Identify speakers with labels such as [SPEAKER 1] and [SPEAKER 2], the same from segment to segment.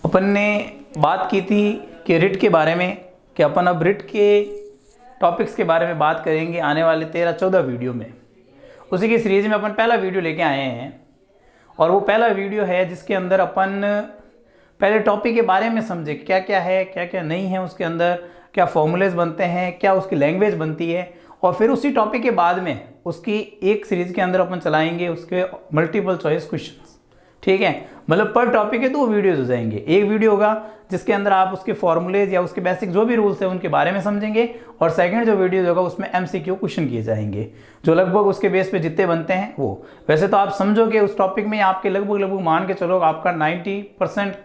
[SPEAKER 1] अपन ने बात की थी कि रिट के बारे में, कि अपन अब रिट के टॉपिक्स के बारे में बात करेंगे आने वाले 13-14 वीडियो में। उसी की सीरीज में अपन पहला वीडियो लेके आए हैं और वो पहला वीडियो है जिसके अंदर अपन पहले टॉपिक के बारे में समझे क्या क्या है, क्या क्या नहीं है, उसके अंदर क्या फॉर्मूलेज बनते हैं, क्या उसकी लैंग्वेज बनती है, और फिर उसी टॉपिक के बाद में उसकी एक सीरीज के अंदर अपन चलाएंगे उसके मल्टीपल चॉइस क्वेश्चंस। ठीक है, मतलब पर टॉपिक के 2 वीडियोज हो जाएंगे। एक वीडियो होगा जिसके अंदर आप उसके फॉर्मूलेज या उसके बेसिक जो भी रूल्स है उनके बारे में समझेंगे, और सेकंड जो वीडियो होगा उसमें MCQ क्वेश्चन किए जाएंगे जो लगभग उसके बेस पे जितने बनते हैं वो। वैसे तो आप समझोगे उस टॉपिक में आपके लगभग मान के चलो आपका 90%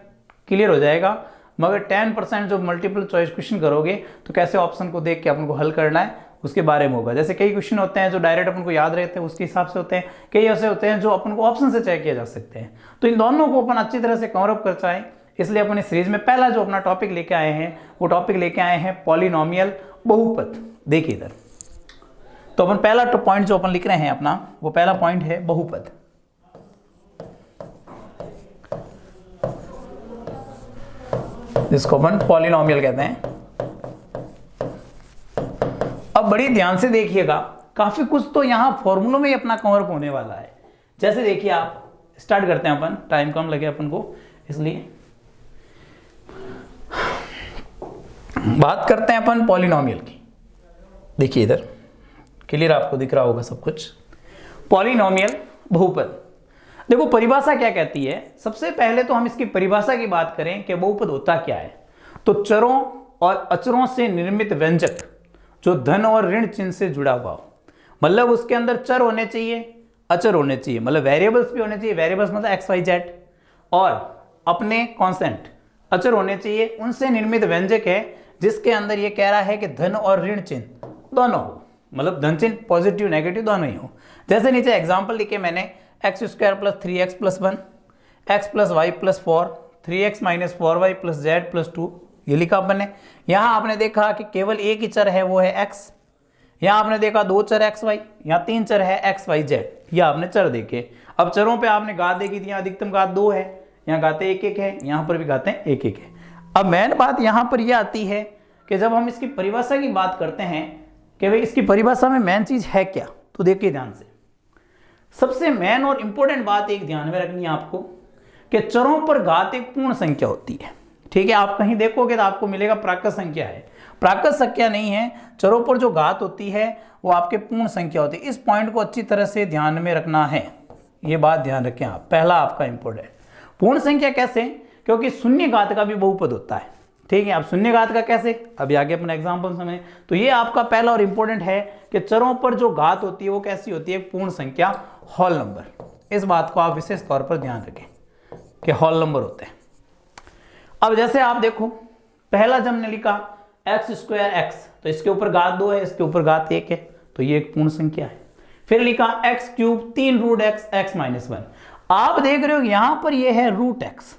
[SPEAKER 1] क्लियर हो जाएगा, मगर 10% जो मल्टीपल चॉइस क्वेश्चन करोगे तो कैसे ऑप्शन को देख के अपन को हल करना है उसके बारे में होगा। जैसे कई क्वेश्चन होते हैं जो डायरेक्ट अपन को याद रहते हैं उसके हिसाब से होते हैं, कई ऐसे होते हैं जो अपन को ऑप्शन से चेक किया जा सकते हैं। तो इन दोनों को अपन अच्छी तरह से कवर अप कर चाहें, इसलिए अपन इस सीरीज में पहला जो अपना टॉपिक लेके आए हैं वो टॉपिक लेके आए हैं पॉलिनोमियल, बहुपद। देखिए इधर, तो अपन पहला पॉइंट जो अपन लिख रहे हैं अपना, वो पहला पॉइंट है बहुपद। जिसको अपन पॉलिनोमियल कहते हैं। अब बड़ी ध्यान से देखिएगा, काफी कुछ तो यहां फॉर्मूलों में ही अपना कवर अप होने वाला है। जैसे देखिए, आप स्टार्ट करते हैं, अपन टाइम कम लगे अपन को इसलिए बात करते हैं अपन पॉलिनोमियल की। देखिए इधर क्लियर आपको दिख रहा होगा सब कुछ। पॉलिनोमियल, बहुपद। देखो परिभाषा क्या कहती है। सबसे पहले तो हम इसकी परिभाषा की बात करें कि बहुपद होता क्या है, तो चरों और अचरों से निर्मित व्यंजक जो धन और ऋण चिन्ह से जुड़ा हुआ हो। मतलब उसके अंदर चर होने चाहिए, अचर होने चाहिए, मतलब वेरिएबल्स भी होने चाहिए, वेरिएबल्स मतलब एक्स वाई जेड, और अपने कांस्टेंट अचर होने चाहिए। उनसे निर्मित व्यंजक है जिसके अंदर ये कह रहा है कि धन और ऋण चिन्ह दोनों हो, मतलब धन चिन्ह पॉजिटिव नेगेटिव दोनों ही हो। जैसे नीचे एग्जाम्पल लिखे मैंने, x² + 3x + 1, x + y + 4, 3x - 4y + z + 2, ये लिखा अपन ने। यहाँ आपने देखा कि केवल एक ही चर है वो है x, यहाँ आपने देखा 2 चर x y, यहाँ 3 चर है x y z, ये आपने चर देखे। अब चरों पे आपने घात देखी थी, यहाँ अधिकतम घात 2 है, यहाँ घातें 1-1 है, यहाँ पर भी घातें 1-1 है। अब मेन बात यहाँ पर यह आती है कि जब हम इसकी परिभाषा की बात करते हैं कि भाई इसकी परिभाषा में मेन चीज है क्या, तो देखिए ध्यान से। सबसे मेन और इंपॉर्टेंट बात एक ध्यान में रखनी है आपको कि चरों पर घात एक पूर्ण संख्या होती है। ठीक है, आप कहीं देखोगे तो आपको मिलेगा प्राकृत संख्या है, प्राकृत संख्या नहीं है। चरों पर जो घात होती है वो आपके पूर्ण संख्या होती है। इस पॉइंट को अच्छी तरह से ध्यान में रखना है, ये बात ध्यान रखें आप। पहला आपका इंपॉर्टेंट, पूर्ण संख्या कैसे, क्योंकि शून्य घात का भी बहुपद होता है। ठीक है, अब शून्य घात का कैसे, अभी आगे अपना एग्जाम्पल समझें। तो ये आपका पहला और इंपॉर्टेंट है कि चरों पर जो घात होती है वो कैसी होती है, पूर्ण संख्या, होल नंबर। इस बात को आप विशेष तौर पर ध्यान रखें कि होल नंबर होते हैं। अब जैसे आप देखो, पहला जब हमने लिखा x² x, तो इसके ऊपर घात 2 है, इसके ऊपर घात 1 है, तो ये एक पूर्ण संख्या है। फिर लिखा x³ 3√x x - 1, आप देख रहे हो यहां पर ये है √x,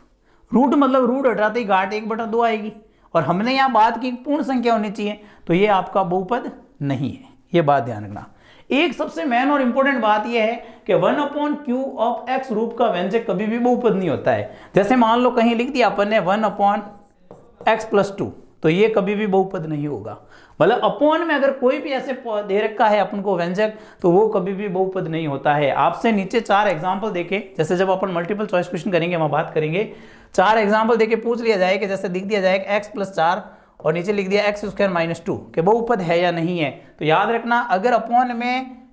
[SPEAKER 1] रूट मतलब रूट हटाते ही घात 1/2 आएगी, और हमने यहां बात की पूर्ण संख्या होनी चाहिए, तो ये आपका बहुपद नहीं है। ये बात ध्यान रखना। एक सबसे मेन और इंपॉर्टेंट बात यह है कि 1/q ऑफ x रूप का व्यंजक कभी भी बहुपद नहीं होता है। जैसे मान लो कहीं लिख दिया अपन ने 1/x + 2, तो ये कभी भी बहुपद नहीं होगा। मतलब अपॉन में अगर कोई भी ऐसे दे रखा है अपन को व्यंजक, तो वो कभी भी बहुपद नहीं होता है। आपसे नीचे 4 एग्जाम्पल देके, जैसे जब अपन मल्टीपल चॉइस क्वेश्चन करेंगे वहां बात करेंगे, 4 एग्जाम्पल देके पूछ लिया जाए कि जैसे दिख दिया जाए x + 4 और नीचे लिख दिया x² - 2 के बहुपद है या नहीं है, तो याद रखना अगर अपॉन में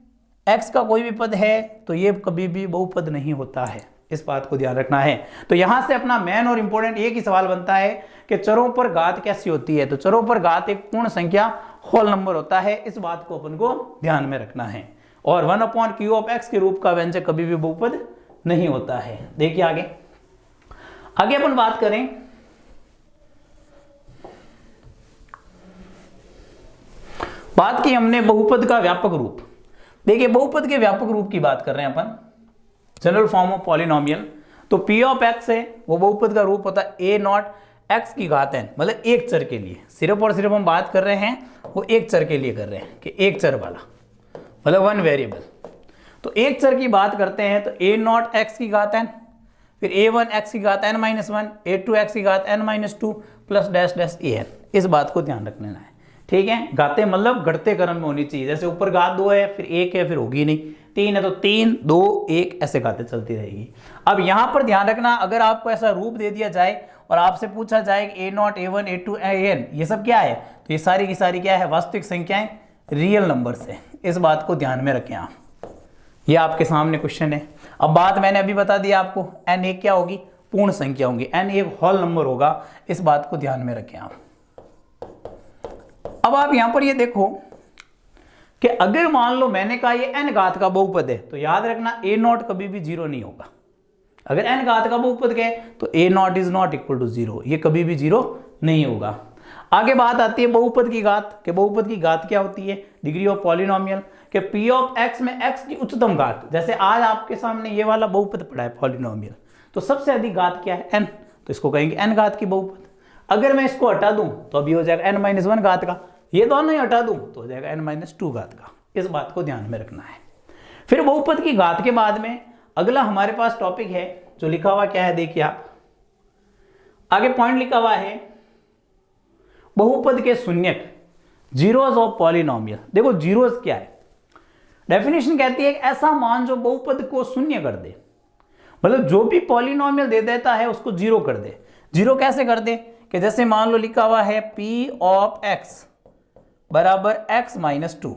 [SPEAKER 1] x का कोई भी पद है तो ये कभी भी बहुपद नहीं होता है। इस बात को ध्यान रखना है। तो यहां से अपना मेन और इंपॉर्टेंट एक ही सवाल बनता है कि चरों पर घात कैसी होती है, तो चरों पर घात एक पूर्ण संख्या, होल नंबर होता है। इस बात को अपन को ध्यान में रखना है। और 1/q ऑफ x के रूप का व्यंजक कभी भी बहुपद नहीं होता है। देखिए आगे अपन बात करें, बात की हमने बहुपद का व्यापक रूप। देखिए बहुपद के व्यापक रूप की बात कर रहे हैं अपन, जनरल फॉर्म ऑफ पॉलिनोमियल। तो p ऑफ x है वो बहुपद का रूप होता है a0 x की घात n, मतलब एक चर के लिए। सिर्फ और सिर्फ हम बात कर रहे हैं वो एक चर के लिए कर रहे हैं कि एक चर वाला, मतलब 1 वेरिएबल। तो एक चर की बात करते हैं तो a0 x की घात n, फिर a1 x की घात n-1, a2 x की घात n-2 plus dash dash an। इस बात को ध्यान रख लेना है, ठीक है। घातें मतलब घटते क्रम में होनी चाहिए, जैसे ऊपर घात 2 है फिर 1 है फिर होगी नहीं, 3 है तो 3 2 1 ऐसे घातें चलती रहेगी। अब यहाँ पर ध्यान रखना, अगर आपको ऐसा रूप दे दिया जाए और आपसे पूछा जाए कि a0 a1 a2 an ये सब क्या है, तो ये सारी की सारी क्या है, वास्तविक संख्याएं, रियल नंबर है। इस बात को ध्यान में रखें आप, ये आपके सामने क्वेश्चन है। अब बात मैंने अभी बता दी आपको, n एक क्या होगी, पूर्ण संख्या होंगी, n एक होल नंबर होगा, इस बात को ध्यान में रखें आप। अब आप यहां पर ये देखो कि अगर मान लो मैंने कहा ये n घात का बहुपद है, तो याद रखना a0 कभी भी 0 नहीं होगा। अगर n घात का बहुपद गए तो a0 is not equal to 0, ये कभी भी 0 नहीं होगा। आगे बात आती है बहुपद की घात, कि बहुपद की घात क्या होती है, डिग्री ऑफ पॉलिनोमियल, कि p ऑफ x में x की उच्चतम घात, जैसे आज आपके सामने ये वाला बहुपद पड़ा है पॉलिनोमियल, तो सबसे अधिक घात क्या है, n, तो इसको कहेंगे n घात की बहुपद। अगर मैं इसको हटा दूं तो अभी हो जाएगा n-1 घात का, ये दोनों ही हटा दूं तो हो जाएगा n-2 घात का। इस बात को ध्यान में रखना है। फिर बहुपद की घात के बाद में अगला हमारे पास टॉपिक है जो लिखा हुआ क्या है, देखिए आप आगे पॉइंट लिखा हुआ है बहुपद के शून्यक, जीरोस ऑफ पॉलिनोमियल। देखो जीरोस क्या है, डेफिनेशन कहती है एक ऐसा मान जो बहुपद को शून्य कर दे, मतलब जो भी पॉलिनोमियल दे देता है उसको जीरो कर दे। जीरो कैसे कर दे, कि जैसे मान लो लिखा हुआ है p ऑफ x बराबर x-2।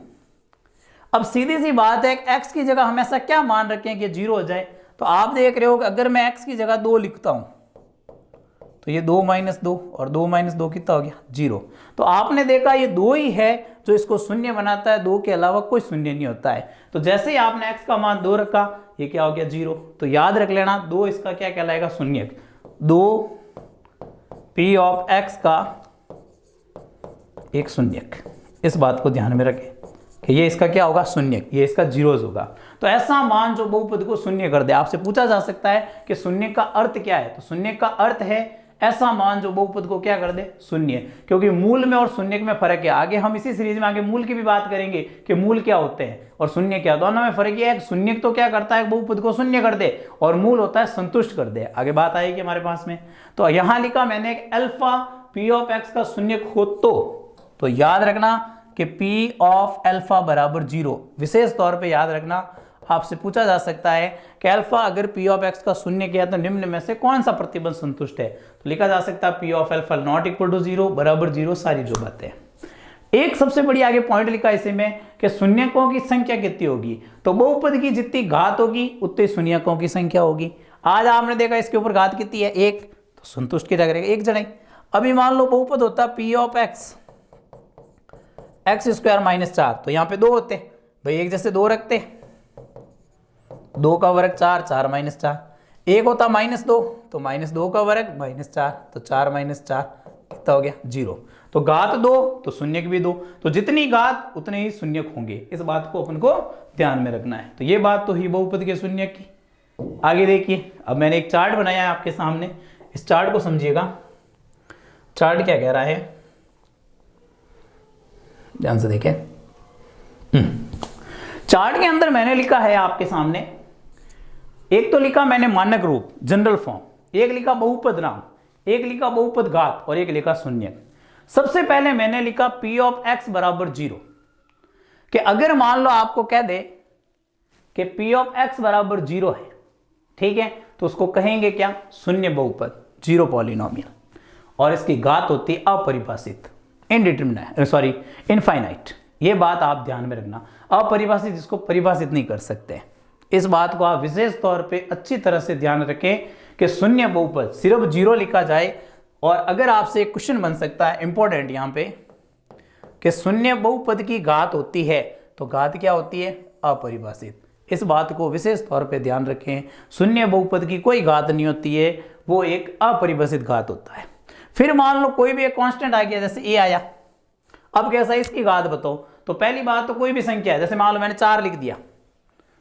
[SPEAKER 1] अब सीधी सी बात है, x की जगह हम ऐसा क्या मान रखें कि जीरो हो जाए, तो आप देख रहे हो कि अगर मैं x की जगह 2 लिखता हूं तो ये 2 - 2 और 2 - 2 कितना हो गया, 0। तो आपने देखा ये 2 ही है जो इसको शून्य बनाता है, 2 के अलावा कोई शून्य नहीं होता है। तो जैसे ही आपने x का मान 2 रखा, ये क्या हो गया, 0। तो याद रख लेना 2 इसका क्या कहलाएगा, शून्यक। 2 p ऑफ x का एक शून्यक, इस बात को ध्यान में रखें कि ये इसका क्या होगा, शून्यक, ये इसका जीरोस होगा। तो ऐसा मान जो बहुपद को शून्य कर दे, आपसे पूछा जा सकता है कि शून्य का अर्थ क्या है, तो शून्य का अर्थ है ऐसा मान जो बहुपद को क्या कर दे, शून्य, क्योंकि मूल में और शून्य में फर्क है। आगे हम इसी सीरीज में आगे मूल की भी बात करेंगे कि मूल क्या होते हैं और शून्य क्या, दोनों में फर्क है। शून्य तो क्या करता है, बहुपद को शून्य कर दे, और मूल होता है संतुष्ट कर दे। आगे बात आएगी हमारे पास में। तो यहां लिखा मैंने एक अल्फा p ऑफ x का शून्य हो तो याद रखना कि p ऑफ अल्फा बराबर 0। विशेष तौर पे याद रखना, आपसे पूछा जा सकता है कि अल्फा अगर p ऑफ x का शून्य किया तो निम्न में से कौन सा प्रतिबंध संतुष्ट है, तो लिखा जा सकता है p of alpha not equal to 0 बराबर 0, सारी जो बातें। एक सबसे बड़ी आगे पॉइंट लिखा इसी में कि शून्यकों की संख्या कितनी होगी, तो बहुपद की जितनी घात होगी उतनी शून्यकों की संख्या होगी। आज आपने देखा इसके ऊपर घात कितनी है, 1, तो संतुष्ट किया करेगा एक जने। अभी मान लो बहुपद होता p ऑफ x x² - 4, तो यहाँ पे 2 होते भाई, एक जैसे 2 रखते, 2 का वर्ग 4, 4 - 4। एक होता -2, तो -2 का वर्ग -4, तो 4 - 4 कितना हो गया, 0। तो घात 2 तो शून्यक भी 2, तो जितनी घात उतने ही शून्यक होंगे। इस बात को अपन को ध्यान में रखना है। तो ये बात तो ही बहुपद के शून्यक की। आगे देखिए, अब मैंने एक चार्ट बनाया है आपके सामने, इस चार्ट को समझिएगा। चार्ट क्या कह रहा है, ध्यान से देखें। चार्ट के अंदर मैंने लिखा है आपके सामने, एक तो लिखा मैंने मानक रूप जनरल फॉर्म, एक लिखा बहुपद नाम, एक लिखा बहुपद घात और एक लिखा शून्यक। सबसे पहले मैंने लिखा p ऑफ x बराबर 0, कि अगर मान लो आपको कह दे कि p ऑफ x बराबर 0 है, ठीक है, तो उसको कहेंगे क्या, शून्य बहुपद, जीरो पॉलिनोमियल, और इसकी घात होती है अपरिभाषित, इनफाइनाइट। ये बात आप ध्यान में रखना, अपरिभाषित जिसको परिभाषित नहीं कर सकते। इस बात को आप विशेष तौर पे अच्छी तरह से ध्यान रखें कि शून्य बहुपद सिर्फ 0 लिखा जाए। और अगर आपसे एक क्वेश्चन बन सकता है इंपॉर्टेंट यहाँ पे, कि शून्य बहुपद की घात होती है, तो घात क्या होती है, अपरिभाषित। इस बात को विशेष तौर पे ध्यान रखें, शून्य बहुपद की कोई घात नहीं होती है, वो एक अपरिभाषित घात होता है। फिर मान लो कोई भी एक कांस्टेंट आ गया, जैसे a आया, अब कैसा इसकी घात बताओ, तो पहली बात तो कोई भी संख्या है, जैसे मान लो मैंने 4 लिख दिया,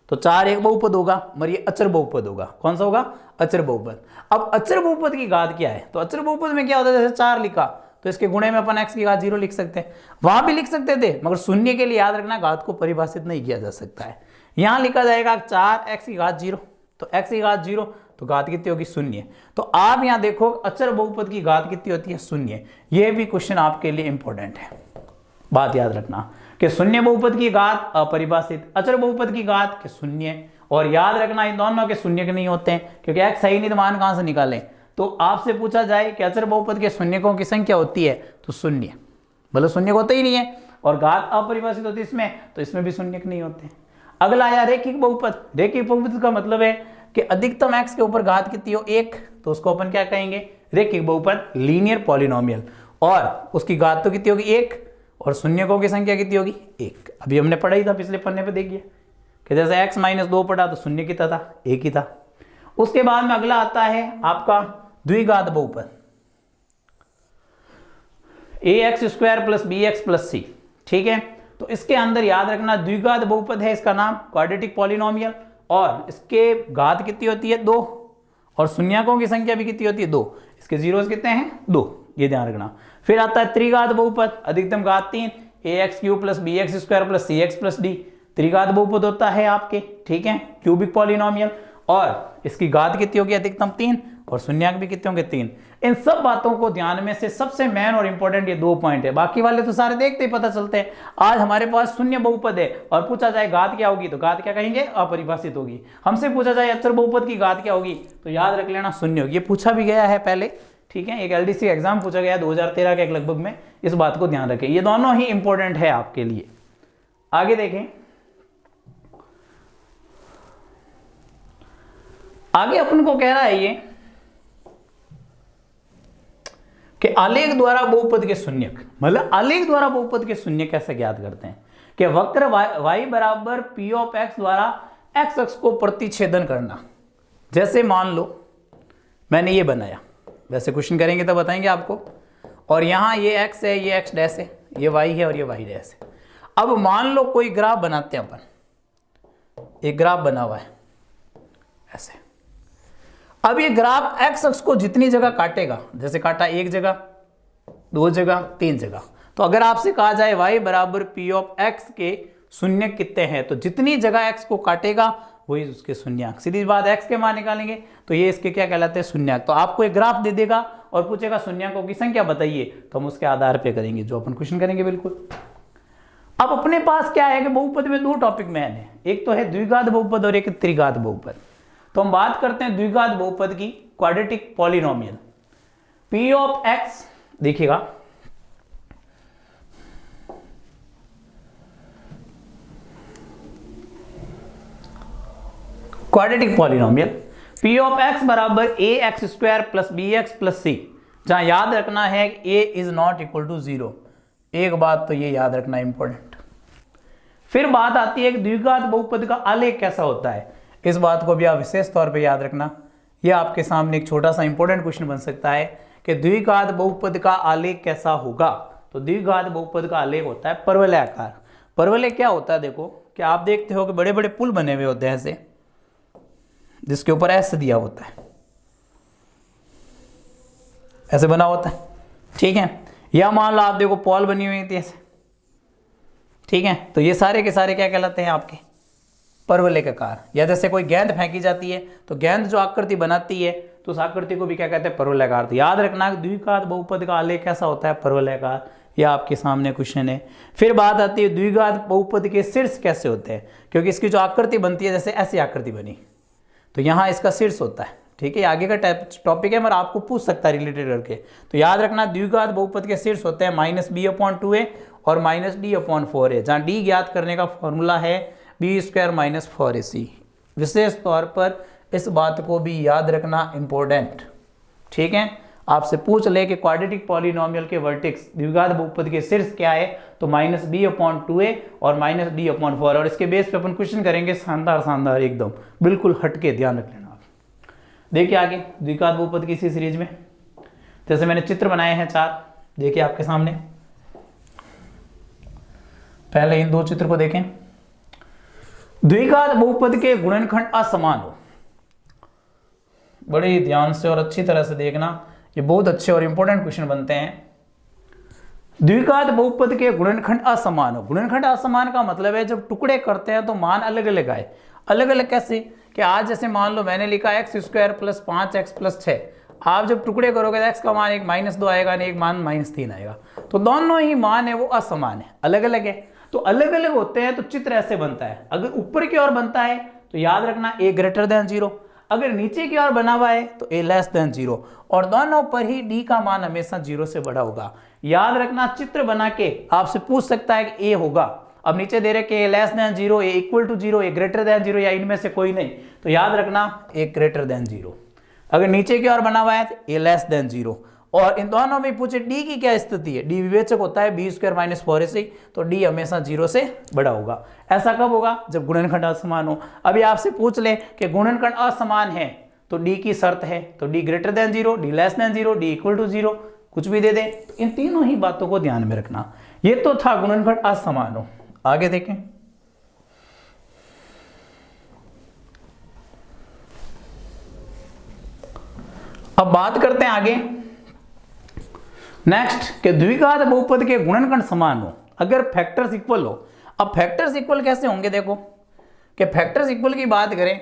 [SPEAKER 1] तो 4 एक बहुपद होगा, मगर ये अचर बहुपद होगा। कौन सा होगा, अचर बहुपद। अब अचर बहुपद की घात क्या है, तो अचर बहुपद में क्या होता है, जैसे 4 लिखा तो इसके गुणे में अपन x की घात 0 लिख सकते हैं, वहां भी लिख सकते थे, मगर शून्य के लिए याद रखना घात को परिभाषित नहीं किया जा सकता है। यहां लिखा जाएगा 4x की घात 0, तो x की घात 0, तो घात कितनी होगी? शून्य। तो आप यहां देखो अचर बहुपद की घात कितनी होती है? शून्य। यह भी क्वेश्चन आपके लिए इंपॉर्टेंट है, बात याद रखना कि शून्य बहुपद की घात अपरिभाषित, अचर बहुपद की घात के शून्य। और याद रखना इन दोनों के शून्य के नहीं होते हैं, क्योंकि x सही नहीं तो मान कहां से निकालें? तो आपसे पूछा जाए कि अचर बहुपद के शून्यकों की संख्या होती है तो शून्य, मतलब शून्य होता ही नहीं है। और घात अपरिभाषित होती है इसमें, तो इसमें भी शून्य नहीं होते। अगला आया रेखिक बहुपद। रेखिक बहुपद का मतलब है कि अधिकतम x के ऊपर घात कितनी हो? 1, तो उसको अपन क्या कहेंगे? रेखिक बहुपद, लीनियर पॉलिनोमियल। और उसकी घात तो कितनी होगी? 1, और शून्यकों की संख्या कितनी होगी? 1। अभी हमने पढ़ा ही था पिछले पन्ने पे, देखिए कि जैसे x - 2 पढ़ा तो शून्य कितना था? 1 ही था। उसके बाद में अगला आता है आपका द्विघात बहुपद, ax² + bx + c। ठीक है, तो इसके अंदर याद रखना द्विघात बहुपद है, इसका नाम क्वाड्रेटिक पॉलिनोमियल, और इसके घात कितनी होती है? 2, और शून्यकों की संख्या भी कितनी होती है? 2। इसके जीरोस कितने हैं? 2, ये ध्यान रखना। फिर आता है त्रिघात बहुपद, अधिकतम घात 3, ax³ + bx² + cx + d। त्रिघात बहुपद होता है आपके, ठीक है, क्यूबिक पॉलिनोमियल, और इसकी घात कितनी होगी? अधिकतम 3, और शून्यक भी कितने होंगे? 3। इन सब बातों को ध्यान में से सबसे मेन और इंपॉर्टेंट ये 2 पॉइंट है, बाकी वाले तो सारे देखते ही पता चलते हैं। आज हमारे पास शून्य बहुपद है और पूछा जाए घात क्या होगी, तो घात क्या कहेंगे? अपरिभाषित होगी। हमसे पूछा जाए अचर बहुपद की घात क्या होगी, तो याद रख लेना शून्य होगी। ये पूछा भी गया है पहले, ठीक है, एक LDC एग्जाम पूछा गया 2013 के एक लगभग में, इस बात को ध्यान रखें। ये दोनों ही इंपॉर्टेंट है आपके लिए। आगे देखें, आगे अपन को कह रहा है ये कि आलेख द्वारा बहुपद के शून्यक, मतलब आलेख द्वारा बहुपद के शून्यक कैसे ज्ञात करते हैं? कि वक्र y बराबर p ऑफ x द्वारा x अक्ष को प्रतिच्छेदन करना। जैसे मान लो मैंने ये बनाया, वैसे क्वेश्चन करेंगे तब बताएंगे आपको, और यहां ये x है, ये x डैश है, ये y है और ये y डैश है। अब मान लो कोई ग्राफ बनाते हैं अपन, एक ग्राफ बना हुआ है ऐसे। अब ये ग्राफ x अक्ष को जितनी जगह काटेगा, जैसे काटा 1 जगह, 2 जगह, 3 जगह, तो अगर आपसे कहा जाए y बराबर p ऑफ x के शून्य कितने हैं, तो जितनी जगह x को काटेगा वही उसके शून्यक। सीधी बात, x के मान निकालेंगे तो ये इसके क्या कहलाते हैं? शून्यक। तो आपको एक ग्राफ दे देगा और पूछेगा शून्यकों की संख्या बताइए, तो हम उसके आधार पे करेंगे जो अपन क्वेश्चन करेंगे बिल्कुल। अब अपने पास क्या है कि बहुपद में 2 टॉपिक मेन है, एक तो है द्विघात बहुपद और एक त्रिघात बहुपद। तो हम बात करते हैं द्विघात बहुपद की, quadratic polynomial. p of x देखिएगा, quadratic polynomial p of x बराबर ax² + bx + c, जहां याद रखना है a is not equal to 0। एक बात तो ये याद रखना इंपॉर्टेंट। फिर बात आती है कि द्विघात बहुपद का आलेख कैसा होता है। इस बात को भी आप विशेष तौर पे याद रखना, ये आपके सामने एक छोटा सा इंपॉर्टेंट क्वेश्चन बन सकता है कि द्विघात बहुपद का आलेख कैसा होगा। तो द्विघात बहुपद का आलेख होता है परवलयाकार। परवलय क्या होता है? देखो कि आप देखते हो कि बड़े बड़े पुल बने हुए होते हैं ऐसे, जिसके ऊपर ऐसे दिया होता है, ऐसे बना होता है, ठीक है, या मान लो आप देखो पॉल बनी हुई थी ऐसे, ठीक है, तो ये सारे के सारे क्या कहलाते हैं आपके? परवलयाकार। या जैसे कोई गेंद फेंकी जाती है तो गेंद जो आकृति बनाती है तो उस आकृति को भी क्या कहते हैं? परवलयाकार। तो याद रखना द्विघात बहुपद का आलेख कैसा होता है? परवलयाकार। यह आपके सामने क्वेश्चन है। फिर बात आती है द्विघात बहुपद के शीर्ष कैसे होते हैं, क्योंकि इसकी जो आकृति बनती है, जैसे ऐसी आकृति बनी तो यहाँ इसका शीर्ष होता है, ठीक है, आगे का टॉपिक है, मगर आपको पूछ सकता है रिलेटेड करके। तो याद रखना द्विघात बहुपद के शीर्ष होते हैं -b/2a और -d/4a, जहाँ d ज्ञात करने का फॉर्मूला है b² - 4ac। विशेष तौर पर इस बात को भी याद रखना इंपॉर्टेंट, ठीक है। आपसे पूछ ले कि क्वाड्रेटिक पॉलिनोमियल के वर्टेक्स द्विघात बहुपद के शीर्ष क्या है, तो -b/2a और -d/4, और इसके बेस पे अपन क्वेश्चन करेंगे शानदार शानदार एकदम बिल्कुल हटके, ध्यान रख लेना आप। देखिए आगे द्विघात बहुपद की इसी सीरीज में जैसे मैंने चित्र बनाए हैं 4, देखिए आपके सामने। पहले इन 2 चित्र को देखें। द्विघात बहुपद के गुणनखंड असमान हो, बड़े ध्यान से और अच्छी तरह से देखना, ये बहुत अच्छे और इंपॉर्टेंट क्वेश्चन बनते हैं। द्विघात बहुपद के गुणनखंड असमान हो। गुणनखंड असमान का मतलब है जब टुकड़े करते हैं तो मान अलग अलग आए। अलग अलग कैसे कि आज जैसे मान लो मैंने लिखा x square plus 5x plus 6, आप जब टुकड़े करोगे तो एक्स का मान एक -2 आएगा, नहीं एक मान -3 आएगा, तो दोनों ही मान है वो असमान है, अलग अलग है। तो अलग अलग होते हैं तो चित्र ऐसे बनता है। अगर ऊपर की ओर बनता है तो याद रखना a ग्रेटर देन 0, अगर नीचे की ओर बना हुआ है तो a लेस देन 0, और दोनों पर ही d का मान हमेशा 0 से बड़ा होगा। याद रखना चित्र बना के आपसे पूछ सकता है कि a होगा, अब नीचे दे रहे कि a less than 0, a equal to 0, a greater than 0 या इनमें से कोई नहीं, तो याद रखना a ग्रेटर देन 0। अगर नीचे की ओर बना हुआ है तो a लेस देन 0, और इन दोनों में पूछे d की क्या स्थिति है, d विवेचक होता है b स्क्वायर माइनस 4ac, तो d हमेशा 0 से बड़ा होगा। ऐसा कब होगा, जब गुणनखंड असमान हो। अभी आपसे पूछ ले कि गुणनखंड असमान है तो d की शर्त है, तो d greater than 0, d less than 0, d equal to 0, कुछ भी दे दे। तो इन तीनों ही बातों को ध्यान में रखना। ये तो था गुणनखंड असमान हो। आगे देखें, अब बात करते हैं आगे नेक्स्ट कि द्विघात बहुपद के गुणनखंड समान हो अगर फैक्टर्स इक्वल हो। अब फैक्टर्स इक्वल कैसे होंगे, देखो कि फैक्टर्स इक्वल की बात करें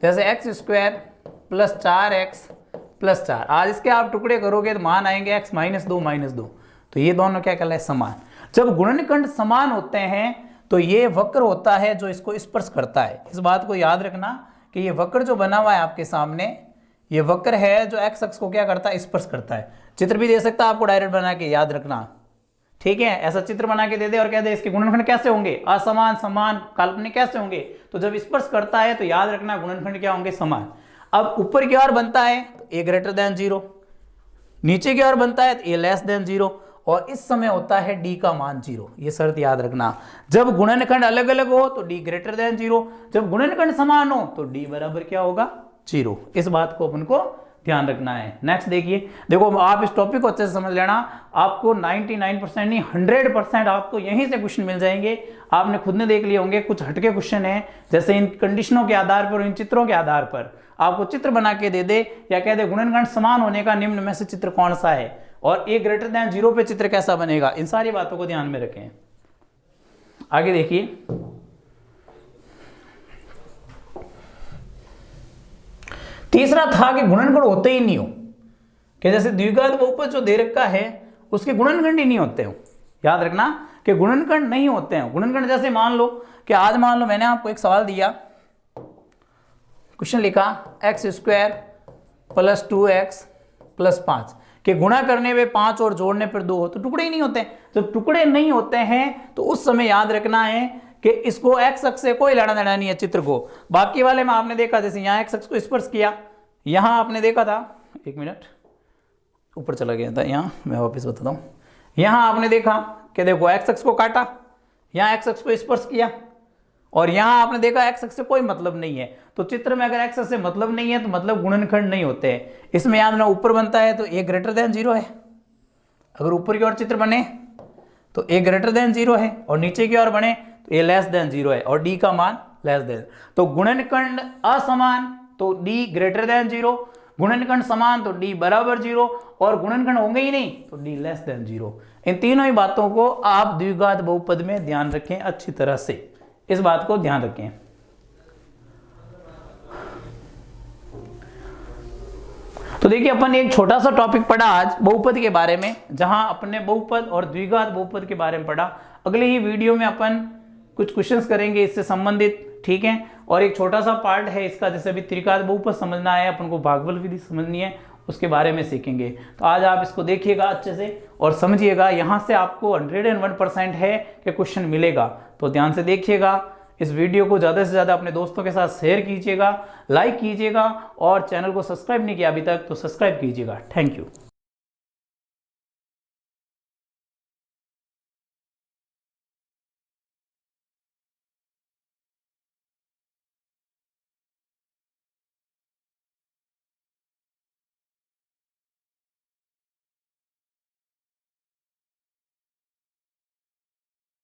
[SPEAKER 1] जैसे x square plus 4x plus 4, आज इसके आप टुकड़े करोगे तो मान आएंगे x -2 तो ये दोनों क्या कहलाए, समान। जब गुणनखंड समान होते हैं तो ये वक्र होता है जो इसको स्पर्श करता है। इस बात को याद रखना कि ये वक्र जो बना हुआ है आपके सामने, ये वक्र है जो x अक्ष को क्या करता है, स्पर्श करता है। चित्र भी दे सकता है आपको डायरेक्ट बना के, याद रखना, ठीक है। ऐसा चित्र बना के दे दे और कह दे इसके गुणनखंड कैसे होंगे, असमान, समान, काल्पनिक कैसे होंगे, तो जब स्पर्श करता है तो याद रखना गुणनखंड क्या होंगे, समान। अब ऊपर की ओर बनता है तो a ग्रेटर देन 0, नीचे की ओर बनता है तो a लेस देन 0, और इस समय होता है d का मान 0। ये शर्त याद रखना। जब गुणनखंड अलग अलग हो तो d ग्रेटर देन 0, जब गुणनखंड समान हो तो d बराबर क्या होगा, 0। इस बात को अपन को ध्यान रखना है। नेक्स्ट देखिए, देखो आप इस टॉपिक को अच्छे से समझ लेना, आपको 99% नहीं 100% आपको यहीं से क्वेश्चन मिल जाएंगे। आपने खुद ने देख लिए होंगे, कुछ हटके क्वेश्चन हैं, जैसे इन कंडीशनों के आधार पर, इन चित्रों के आधार पर आपको चित्र बना के दे दे या कह दे गुणनखंड समान होने का निम्न में से चित्र कौन सा है और a ग्रेटर देन 0 पे चित्र कैसा बनेगा, इन सारी बातों को ध्यान में रखें। आगे देखिए, तीसरा था कि गुणनखंड होते ही नहीं हो, कि जैसे द्विघात बहुपद जो दे रखा है उसके गुणनखंड ही नहीं होते हो। याद रखना कि गुणनखंड नहीं होते हैं। गुणनखंड जैसे मान लो कि आज मान लो मैंने आपको एक सवाल दिया, क्वेश्चन लिखा x square plus 2x plus 5 के गुणा करने में 5 और जोड़ने पर 2 हो, तो टुकड़े ही नहीं होते। जब टुकड़े नहीं होते हैं तो उस समय याद रखना है कि इसको एक्स अक्ष से कोई लेना देना नहीं है चित्र को। बाकी वाले में आपने देखा जैसे यहाँ एक्स अक्ष को स्पर्श किया, यहाँ आपने देखा था, एक मिनट ऊपर चला गया था, यहाँ मैं वापस बताता हूँ, यहाँ आपने देखा कि देखो एक्स अक्ष को काटा, यहाँ एक्स अक्ष को स्पर्श किया, और यहाँ आपने देखा एक्स अक्ष से कोई मतलब नहीं है। तो चित्र में अगर एक्स अक्ष से मतलब नहीं है तो मतलब गुणनखंड नहीं होते हैं। इसमें याद रखना ऊपर बनता है तो a ग्रेटर देन 0 है, अगर ऊपर की ओर चित्र बने तो a ग्रेटर देन 0 है, और नीचे की ओर बने तो a लेस देन 0 है, और d का मान लेस देन। तो गुणनखंड असमान तो d ग्रेटर देन 0, गुणनखंड समान तो d बराबर 0, और गुणनखंड होंगे ही नहीं तो d लेस देन 0। इन तीनों ही बातों को आप द्विघात बहुपद में ध्यान रखें अच्छी तरह से, इस बात को ध्यान रखें। तो देखिए अपन एक छोटा सा टॉपिक पढ़ा आज बहुपद के बारे में, जहां अपने बहुपद और द्विघात बहुपद के बारे में पढ़ा। अगले ही वीडियो में अपन कुछ क्वेश्चंस करेंगे इससे संबंधित, ठीक है। और एक छोटा सा पार्ट है इसका, जैसे अभी त्रिघात बहुपद समझना है, अपन को भागफल विधि समझनी है, उसके बारे में सीखेंगे। तो आज आप इसको देखिएगा अच्छे से और समझिएगा, यहाँ से आपको 101% है कि क्वेश्चन मिलेगा। तो ध्यान से देखिएगा, इस वीडियो को ज़्यादा से ज़्यादा अपने दोस्तों के साथ शेयर कीजिएगा, लाइक कीजिएगा, और चैनल को सब्सक्राइब नहीं किया अभी तक तो सब्सक्राइब कीजिएगा। Thank you.